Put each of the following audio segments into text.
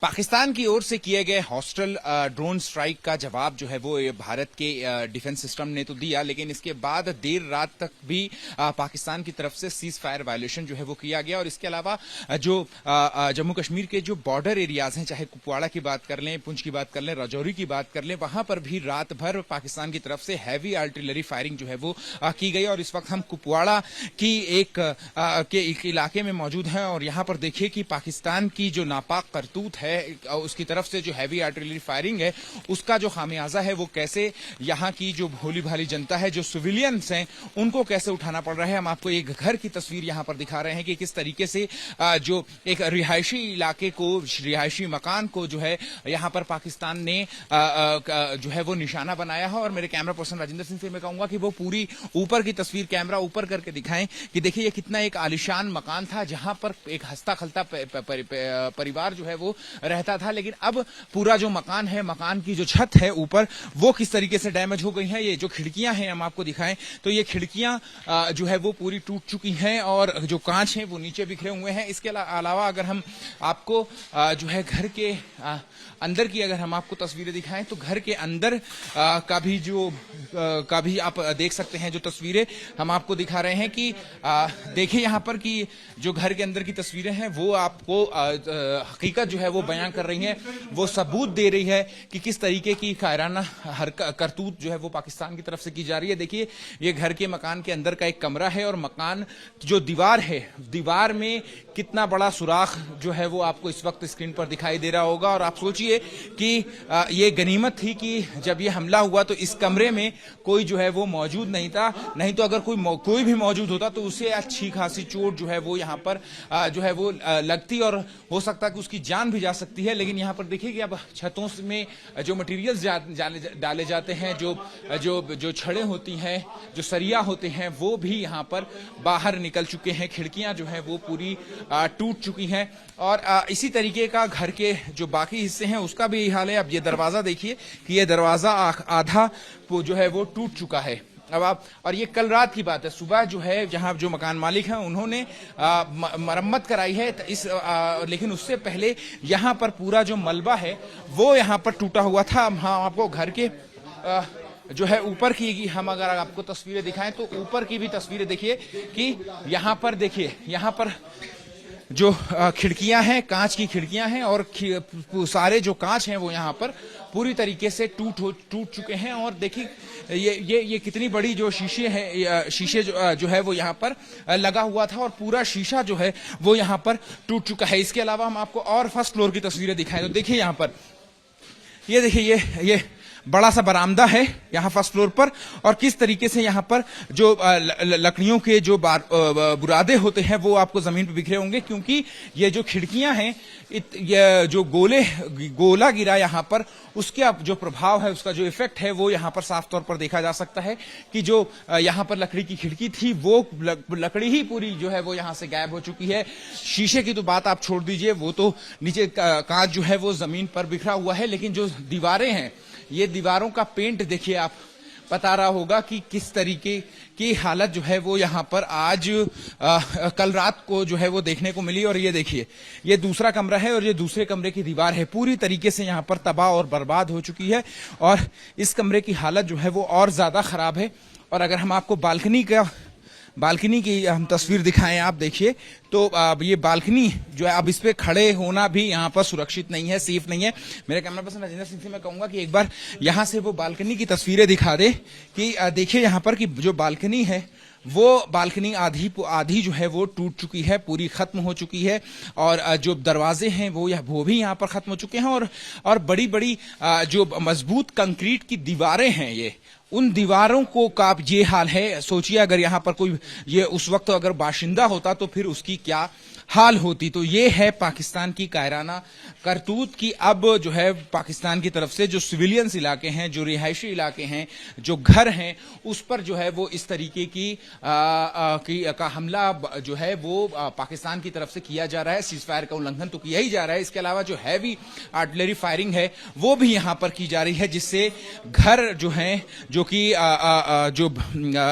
पाकिस्तान की ओर से किए गए हॉस्टल ड्रोन स्ट्राइक का जवाब जो है वो भारत के डिफेंस सिस्टम ने तो दिया, लेकिन इसके बाद देर रात तक भी पाकिस्तान की तरफ से सीज फायर वायलेशन जो है वो किया गया। और इसके अलावा जो जम्मू कश्मीर के जो बॉर्डर एरियाज हैं, चाहे कुपवाड़ा की बात कर लें, पुंछ की बात कर लें, राजौरी की बात कर लें, वहां पर भी रात भर पाकिस्तान की तरफ से हैवी आर्टिलरी फायरिंग जो है वो की गई। और इस वक्त हम कुपवाड़ा की एक इलाके में मौजूद हैं और यहां पर देखिए कि पाकिस्तान की जो नापाक करतूत है, उसकी तरफ से जो हैवी आर्टिलरी फायरिंग है, उसका जो खामियाजा है वो कैसे यहाँ की जो भोली भाली जनता है, जो सिविलियंस हैं, उनको कैसे उठाना पड़ रहा है। हम आपको एक घर की तस्वीर यहाँ पर दिखा रहे हैं कि किस तरीके से जो एक रिहायशी इलाके को, रिहायशी मकान को जो है यहाँ पर पाकिस्तान ने जो है वो निशाना बनाया है। और मेरे कैमरा पर्सन राजेंद्र सिंह से मैं कहूंगा कि वो पूरी ऊपर की तस्वीर कैमरा ऊपर करके दिखाएं कि देखिए ये कितना एक आलिशान मकान था जहां पर एक हंसता खलता परिवार जो है वो रहता था। लेकिन अब पूरा जो मकान है, मकान की जो छत है ऊपर, वो किस तरीके से डैमेज हो गई है। ये जो खिड़कियां हैं हम आपको दिखाएं तो ये खिड़कियां जो है वो पूरी टूट चुकी हैं और जो कांच हैं वो नीचे बिखरे हुए हैं। इसके अलावा अगर हम आपको जो है घर के अंदर की अगर हम आपको तस्वीरें दिखाएं तो घर के अंदर का भी आप देख सकते हैं। जो तस्वीरें हम आपको दिखा रहे हैं कि देखिए यहाँ पर कि जो घर के अंदर की तस्वीरें हैं वो आपको हकीकत जो है वो बयां कर रही हैं, वो सबूत दे रही है कि किस तरीके की कायराना करतूत जो है वो पाकिस्तान की तरफ से की जा रही है। देखिए ये घर के मकान के अंदर का एक कमरा है और मकान जो दीवार है, दीवार में कितना बड़ा सुराख जो है वो आपको इस वक्त स्क्रीन पर दिखाई दे रहा होगा। और आप सोचिए कि ये गनीमत थी कि जब ये हमला हुआ तो इस कमरे में कोई जो है वो मौजूद नहीं था, नहीं तो अगर कोई भी मौजूद होता तो उसे अच्छी खासी चोट जो है वो यहाँ पर जो है वो लगती और हो सकता कि उसकी जान भी जा सकती है। लेकिन यहाँ पर देखिए कि अब छतों में जो मटेरियल्स डाले जाते हैं, जो छड़ें होती हैं, जो सरिया होते हैं, वो भी यहाँ पर बाहर निकल चुके हैं। खिड़कियां जो है वो पूरी टूट चुकी हैं और इसी तरीके का घर के जो बाकी हिस्से हैं उसका भी यही हाल है। अब ये दरवाजा देखिए कि ये दरवाजा आधा जो है वो टूट चुका है। अब आप, और ये कल रात की बात है, सुबह जो है जहां जो मकान मालिक हैं उन्होंने मरम्मत कराई है लेकिन उससे पहले यहां पर पूरा जो मलबा है वो यहां पर टूटा हुआ था। हाँ, आपको घर के जो है ऊपर की हम अगर आपको तस्वीरें दिखाएं तो ऊपर की भी तस्वीरें देखिए कि यहां पर देखिए, यहां पर जो खिड़कियां हैं, कांच की खिड़कियां हैं और सारे जो कांच हैं वो यहाँ पर पूरी तरीके से टूट चुके हैं। और देखिए ये कितनी बड़ी जो शीशे हैं, शीशे जो है वो यहाँ पर लगा हुआ था और पूरा शीशा जो है वो यहाँ पर टूट चुका है। इसके अलावा हम आपको और फर्स्ट फ्लोर की तस्वीरें दिखाएं तो देखिए यहाँ पर ये देखिए ये बड़ा सा बरामदा है यहाँ फर्स्ट फ्लोर पर और किस तरीके से यहाँ पर जो लकड़ियों के जो बुरादे होते हैं वो आपको जमीन पर बिखरे होंगे, क्योंकि ये जो खिड़कियां हैं, ये जो गोला गिरा यहाँ पर, उसके जो प्रभाव है, उसका जो इफेक्ट है वो यहाँ पर साफ तौर पर देखा जा सकता है कि जो यहाँ पर लकड़ी की खिड़की थी वो लकड़ी ही पूरी जो है वो यहाँ से गायब हो चुकी है। शीशे की तो बात आप छोड़ दीजिए, वो तो नीचे कांच जो है वो जमीन पर बिखरा हुआ है। लेकिन जो दीवारें हैं, ये दीवारों का पेंट देखिए, आप बता रहा होगा कि किस तरीके की हालत जो है वो यहाँ पर आज कल रात को जो है वो देखने को मिली। और ये देखिए, ये दूसरा कमरा है और ये दूसरे कमरे की दीवार है, पूरी तरीके से यहाँ पर तबाह और बर्बाद हो चुकी है और इस कमरे की हालत जो है वो और ज्यादा खराब है। और अगर हम आपको बालकनी की हम तस्वीर दिखाएं, आप देखिए तो ये बालकनी जो है, अब इस पे खड़े होना भी यहाँ पर सुरक्षित नहीं है, सेफ नहीं है। मेरे कैमरा पर्सन राजेंद्र सिंह से मैं कहूंगा कि एक बार यहाँ से वो बालकनी की तस्वीरें दिखा दे कि देखिए यहाँ पर कि जो बालकनी है वो बालकनी आधी जो है वो टूट चुकी है, पूरी खत्म हो चुकी है। और जो दरवाजे हैं वो भी यहाँ पर खत्म हो चुके हैं और बड़ी बड़ी जो मजबूत कंक्रीट की दीवारें हैं, ये उन दीवारों को का ये हाल है। सोचिए अगर यहाँ पर कोई ये उस वक्त अगर बाशिंदा होता तो फिर उसकी क्या हाल होती। तो ये है पाकिस्तान की कायराना करतूत की अब जो है पाकिस्तान की तरफ से जो सिविलियंस इलाके हैं, जो रिहायशी इलाके हैं, जो घर हैं, उस पर जो है वो इस तरीके का हमला जो है वो पाकिस्तान की तरफ से किया जा रहा है। सीज फायर का उल्लंघन तो किया ही जा रहा है, इसके अलावा जो हैवी आर्टिलरी फायरिंग है वो भी यहाँ पर की जा रही है, जिससे घर जो हैं, जो कि जो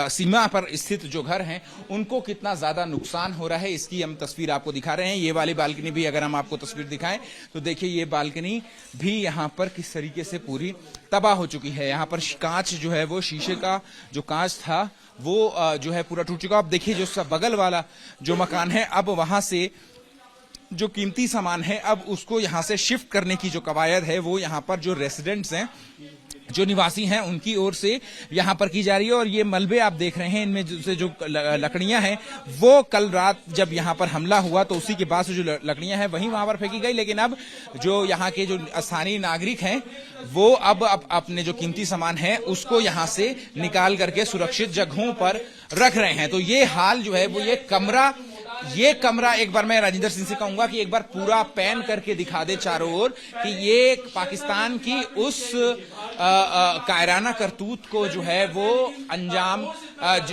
सीमा पर स्थित जो घर हैं, उनको कितना ज्यादा नुकसान हो रहा है, इसकी हम तस्वीर आपको आपको दिखा रहे हैं। ये वाली बालकनी भी अगर हम आपको तस्वीर दिखाएं तो देखिए ये बालकनी भी यहाँ पर किस तरीके से पूरी तबाह हो चुकी है। यहाँ पर कांच जो है वो शीशे का जो कांच था वो जो है पूरा टूट चुका। आप देखिए जो सब बगल वाला जो मकान है अब वहां से जो कीमती सामान है अब उसको यहां से शिफ्ट करने की जो कवायद है वो यहां पर जो रेसिडेंट्स हैं जो निवासी हैं उनकी ओर से यहां पर की जा रही है। और ये मलबे आप देख रहे हैं इनमें जो लकड़ियां हैं वो कल रात जब यहां पर हमला हुआ तो उसी के बाद से जो लकड़ियां हैं वहीं वहां पर फेंकी गई, लेकिन अब जो यहां के जो स्थानीय नागरिक हैं वो अब अपने जो कीमती सामान है उसको यहां से निकाल करके सुरक्षित जगहों पर रख रहे हैं। तो ये हाल जो है वो ये कमरा एक बार मैं राजेंद्र सिंह से कहूंगा कि एक बार पूरा पैन करके दिखा दे चारों ओर कि ये पाकिस्तान की उस कायराना करतूत को जो है वो अंजाम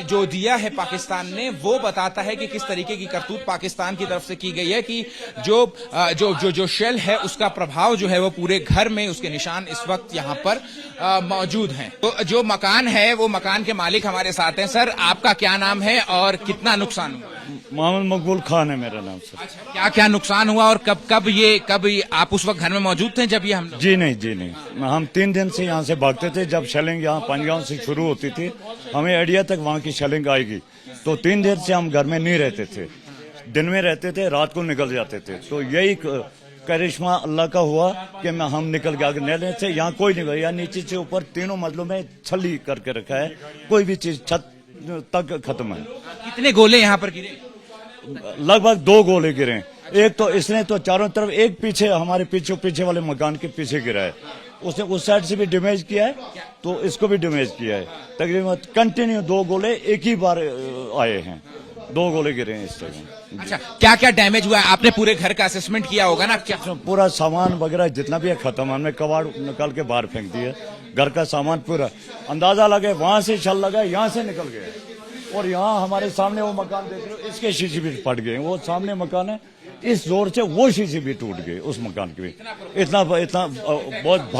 जो दिया है पाकिस्तान ने वो बताता है कि किस तरीके की करतूत पाकिस्तान की तरफ से की गई है कि जो शेल है उसका प्रभाव जो है वो पूरे घर में उसके निशान इस वक्त यहाँ पर मौजूद हैं। तो जो मकान है वो मकान के मालिक हमारे साथ हैं। सर आपका क्या नाम है और कितना नुकसान हुआ? मोहम्मद मकबूल खान है मेरा नाम सर। अच्छा, क्या क्या नुकसान हुआ और कब आप उस वक्त घर में मौजूद थे जब ये हम? जी नहीं, हम 3 दिन से यहाँ से भागते थे। जब शेलिंग यहाँ पंजगांव से शुरू होती थी हमें आइडिया तक वहाँ की शेलिंग आएगी, तो 3 दिन से हम घर में नहीं रहते थे। दिन में रहते थे, रात को निकल जाते थे। तो यही करिश्मा अल्लाह का हुआ कि हम निकल गए। नहले से यहाँ कोई नहीं, यहाँ नीचे से ऊपर तीनों मंजिलों में छली करके रखा है, कोई भी चीज छत तक खत्म है। कितने गोले यहाँ पर गिरे? लगभग 2 गोले गिरे। एक तो इसने तो चारों तरफ, एक पीछे हमारे पीछे वाले मकान के पीछे गिरा है, उसने उस साइड से भी डैमेज किया है तो इसको भी डैमेज किया है। तकरीबन कंटिन्यू 2 गोले एक ही बार आए हैं, 2 गोले गिरे हैं इस तरह। अच्छा, क्या क्या डैमेज हुआ है? आपने पूरे घर का असेसमेंट किया होगा ना? क्या पूरा सामान वगैरह जितना भी है खत्म। हमने कबाड़ निकाल के बाहर फेंक दिया, घर का सामान पूरा। अंदाजा लगे वहां से छल लगा, यहाँ से निकल गए। और यहाँ हमारे सामने वो मकान देख रहे हो, इसके शीशे भी फट गए। वो सामने मकान है, इस जोर से वो शीशे भी टूट गए उस मकान के भी। इतना बहुत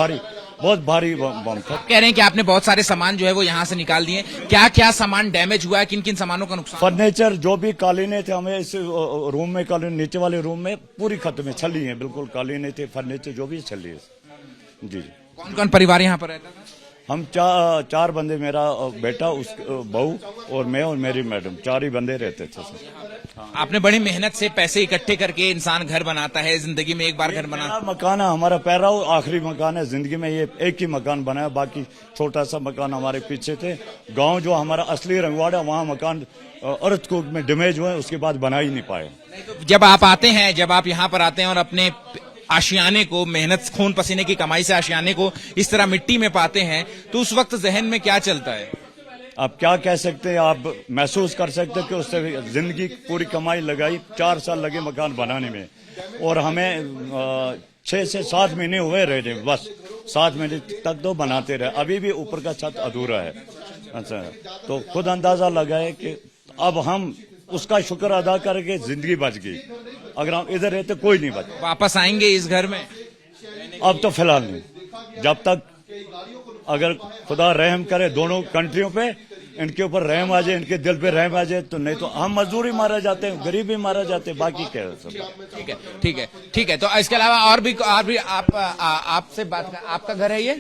भारी बम था। कह रहे हैं कि आपने बहुत सारे सामान जो है वो यहाँ से निकाल दिए। क्या क्या सामान डैमेज हुआ है? किन किन सामानों का नुकसान? फर्नीचर जो भी कालीने थे, हमें इस रूम में कालीन, नीचे वाले रूम में पूरी खत्म है, छली है बिल्कुल। कालीने थे, फर्नीचर जो भी छली है। जी। कौन कौन परिवार यहाँ पर रहता था? हम 4 बंदे, मेरा बेटा, उस बहू और मैं और मेरी मैडम, 4 ही बंदे रहते थे सर। आपने बड़ी मेहनत से पैसे इकट्ठे करके इंसान घर बनाता है, जिंदगी में एक बार घर बना। मकान है हमारा, पहला और आखिरी मकान है जिंदगी में। ये एक ही मकान बना है, बाकी छोटा सा मकान हमारे पीछे थे। गांव जो हमारा असली रंगवाड़ा, वहाँ मकान अर्थक्वेक में डैमेज हुए, उसके बाद बना ही नहीं पाए। जब आप आते हैं, जब आप यहाँ पर आते हैं और अपने आशियाने को, मेहनत खून पसीने की कमाई से आशियाने को इस तरह मिट्टी में पाते हैं तो उस वक्त जहन में क्या चलता है? आप क्या कह सकते हैं, आप महसूस कर सकते हैं कि उससे जिंदगी पूरी कमाई लगाई, 4 साल लगे मकान बनाने में और हमें 6 से 7 महीने हुए रहे थे, बस 7 महीने तक तो बनाते रहे। अभी भी ऊपर का छत अधूरा है। अच्छा, तो खुद अंदाजा लगाए कि अब हम उसका शुक्र अदा करके जिंदगी बच गई। अगर हम इधर रहते कोई नहीं बच। वापस आएंगे इस घर में? अब तो फिलहाल नहीं, जब तक अगर खुदा रहम करे दोनों कंट्रियों पे, इनके ऊपर रहम आ जाए, इनके दिल पे रहम आ जाए, तो नहीं तो हम मजदूरी मारा जाते हैं, गरीब भी मारा जाते हैं, बाकी क्या है सब। ठीक है। तो इसके अलावा और भी आपसे बात, आपका घर है ये?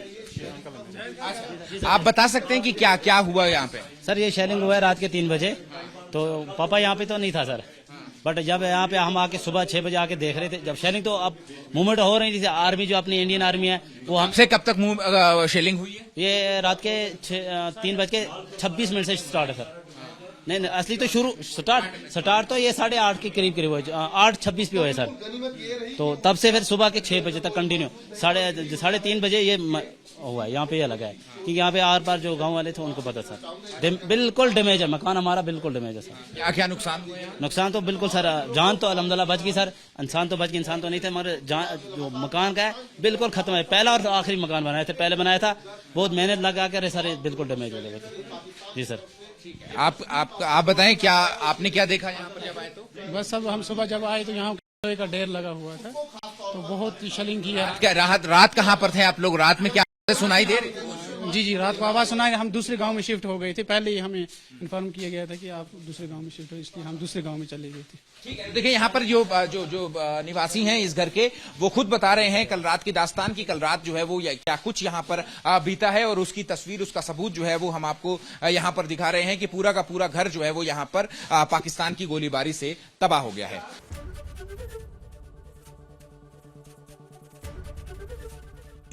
आप बता सकते हैं कि क्या क्या हुआ यहाँ पे? सर ये शेलिंग हुआ है रात के 3 बजे, तो पापा यहाँ पे तो नहीं था सर, बट जब यहाँ पे हम आके सुबह 6 बजे आके देख रहे थे, जब शेलिंग तो अब मूवमेंट हो रही थी। आर्मी जो अपनी इंडियन आर्मी है वो हमसे कब तक शेलिंग हुई है? ये रात के 3:26 से स्टार्ट है सर। नहीं, असली तो शुरू स्टार्ट तो ये 8:30 के करीब हुए, 8:26 पे हुए सर। तो तब से फिर सुबह के 6 बजे तक कंटिन्यू 3:30 बजे ये हुआ है। यहाँ पे ये लगा है क्योंकि यहाँ पे आर पार जो गांव वाले थे उनको पता सर। बिल्कुल डैमेज है मकान हमारा, बिल्कुल डैमेज है सर। क्या क्या नुकसान हुआ? नुकसान तो बिल्कुल सर, जान तो अल्हम्दुलिल्लाह बच गई सर, इंसान तो बच गई, इंसान तो नहीं थे, मगर जो मकान का है बिल्कुल खत्म है। पहला और आखिरी मकान बनाया था, पहले बनाया था, बहुत मेहनत लगा कर सर, बिल्कुल डैमेज हो गया। जी सर। आप बताएं, क्या आपने क्या देखा यहाँ पर जब आए? तो बस सब हम सुबह जब आए तो यहाँ का ढेर लगा हुआ था, तो बहुत शेलिंग की है। क्या रात कहाँ पर थे आप लोग? रात में क्या सुनाई दे रही? जी जी, रात को आवाज सुना, हम दूसरे गांव में शिफ्ट हो गए थे। पहले ही हमें इन्फॉर्म किया गया था कि आप दूसरे गांव में शिफ्ट हो, इसलिए हम दूसरे गांव में चले गए थे। ठीक है, देखिए यहाँ पर जो निवासी हैं इस घर के, वो खुद बता रहे हैं कल रात की दास्तान की। कल रात जो है वो क्या कुछ यहाँ पर बीता है, और उसकी तस्वीर, उसका सबूत जो है वो हम आपको यहाँ पर दिखा रहे हैं कि पूरा का पूरा घर जो है वो यहाँ पर पाकिस्तान की गोलीबारी से तबाह हो गया है।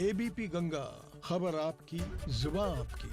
एबीपी गंगा, खबर आपकी, जुबान आपकी।